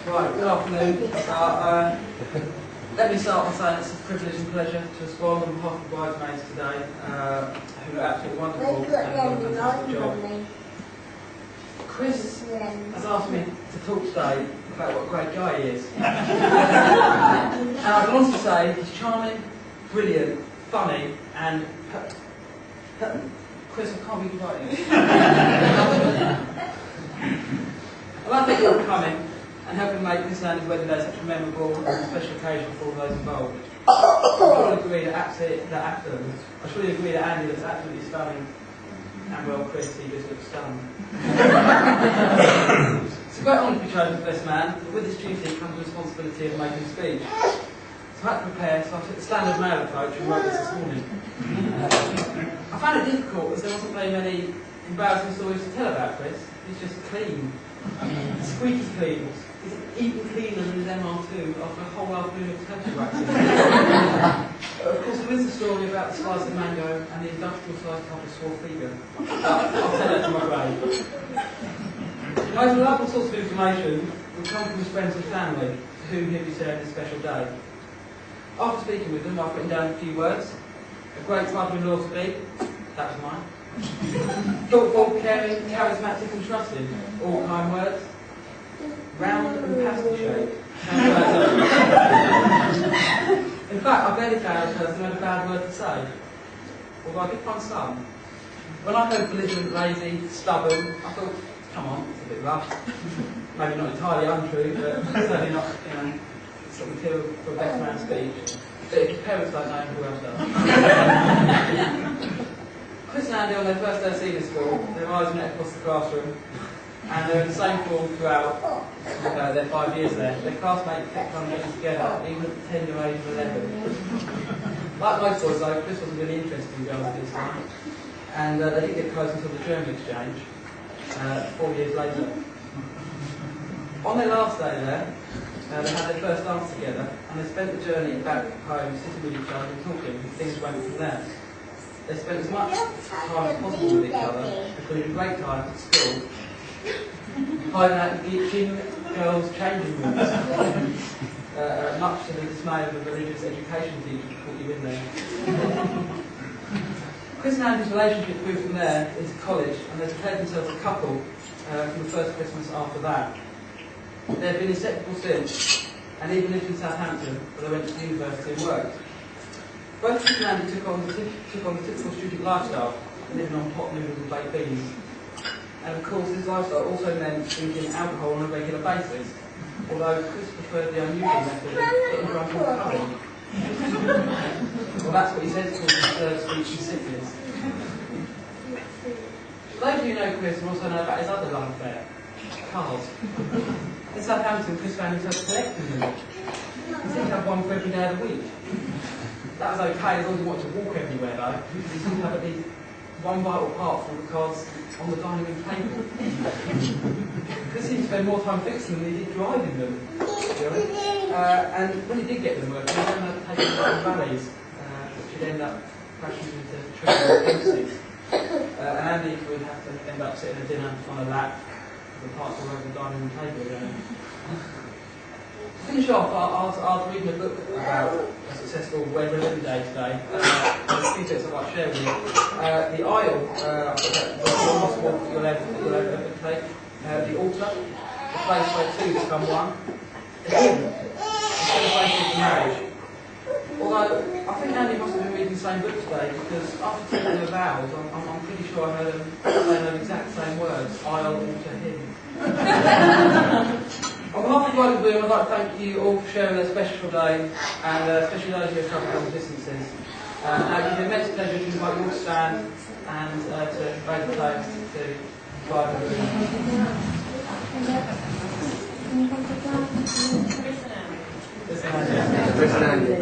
Right, good afternoon. Let me start by saying it's a privilege and pleasure to respond on behalf of the bridesmaids today, who are absolutely wonderful and have done a fantastic job. Chris has asked me to talk today about what a great guy he is. And I can honestly say he's charming, brilliant, funny, and... Chris, I can't be quiet. I'd like to thank you for coming and helping make this Andy's wedding day such a memorable and special occasion for all those involved. I surely agree that Andy looks absolutely stunning, and well, Chris, he just looks stunned. It's a great honour to be chosen for best man, but with this duty comes the responsibility of making a speech. So I had to prepare, so I took the standard mail approach and wrote this morning. I found it difficult as there wasn't very many embarrassing stories to tell about Chris. He's just clean. Squeaky clean. He's even cleaner than his MR2 after a whole afternoon of turkey waxing. Of course, there is the story about the slice of mango and the industrial-sized cup of swarfiga. I'll tell that to my grave. The most reliable source of information will come from his friends and family, to whom he'll be sharing this special day. After speaking with them, I've written down a few words. A great father-in-law to be, that was mine. Thoughtful, caring, charismatic and trusted, all kind words. Round and pasty shaped. In fact, I barely found a person who had a bad word to say. Although I did find some. When I heard belligerent, lazy, stubborn, I thought, come on, it's a bit rough. Maybe not entirely untrue, but certainly not, sort of material for a best man speech. But if your parents don't know, who else does? Chris and Andy, on their first day of senior school, their eyes met across the classroom, and they're in the same form throughout their 5 years there. Their classmates kept on getting together, even at the tender age of 11. Like most boys though, Chris wasn't really interested in girls at this time, and they didn't get close until the German exchange, 4 years later. On their last day there, they had their first dance together, and they spent the journey back home sitting with each other and talking, and things went from there. They spent as much time as possible with each other, including great times at school, hiding out in girls' changing rooms, much to the dismay of the religious education teacher who put you in there. Chris and Andy's relationship grew from there into college, and they declared themselves a couple from the first Christmas after that. They've been inseparable since, and even lived in Southampton, where they went to university and worked. Both Chris and Andy took on the typical student lifestyle, living on pot noodles and baked beans. And of course, this lifestyle also meant drinking alcohol on a regular basis, although Chris preferred the unusual method of getting drunk and recovering. Well, that's what he says called his third speech and sickness. For those of you who know Chris will also know about his other love affair, cars. In Southampton, Chris found himself collecting them. He seemed to have one for every day of the week. That was okay as long as he wanted to walk everywhere though, because he seemed to have at least one vital part for the cars on the dining room table. Chris seemed to spend more time fixing them than he did driving them. And when he did get them working, he ended up taking them to valleys, which would end up crashing into trees and and Andy would have to end up sitting at dinner on a lap with the parts all over the dining room table again. To finish off, I was reading a book about a successful wedding day today. A few bits I'd like to share with you. The aisle, the possible that you'll ever take. The altar, the place where two become one. The hymn, the celebration of the marriage. Although, I think Andy must have been reading the same book today, because after taking the vows, I'm pretty sure I heard them say those exact same words, aisle, altar, hymn. On behalf of the Global Boom, I'd like to thank you all for sharing a special day, and especially those who have travelled long distances. Now, it would be an immense pleasure to invite you all to stand and to raise the toast to Global Boom. Chris and Andy.